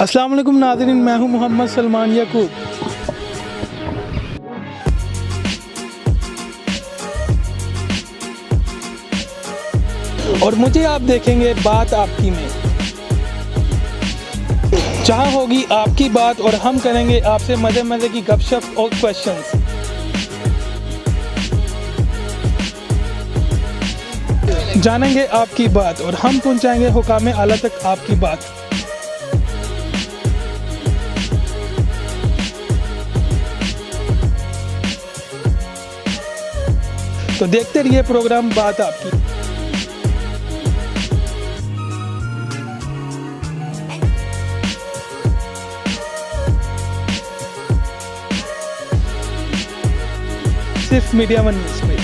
अस्सलाम वालेकुम नाज़रीन, मैं हूं मोहम्मद सलमान याकूब। और मुझे आप देखेंगे बात आपकी में। जहां होगी आपकी बात और हम करेंगे आपसे मज़े मज़े की गपशप और क्वेश्चंस। जानेंगे आपकी बात और हम पहुंचाएंगे हुकाम आला तक आपकी बात। तो देखते रहिए प्रोग्राम बात आपकी। सिर्फ मीडिया वन न्यूज़ पे।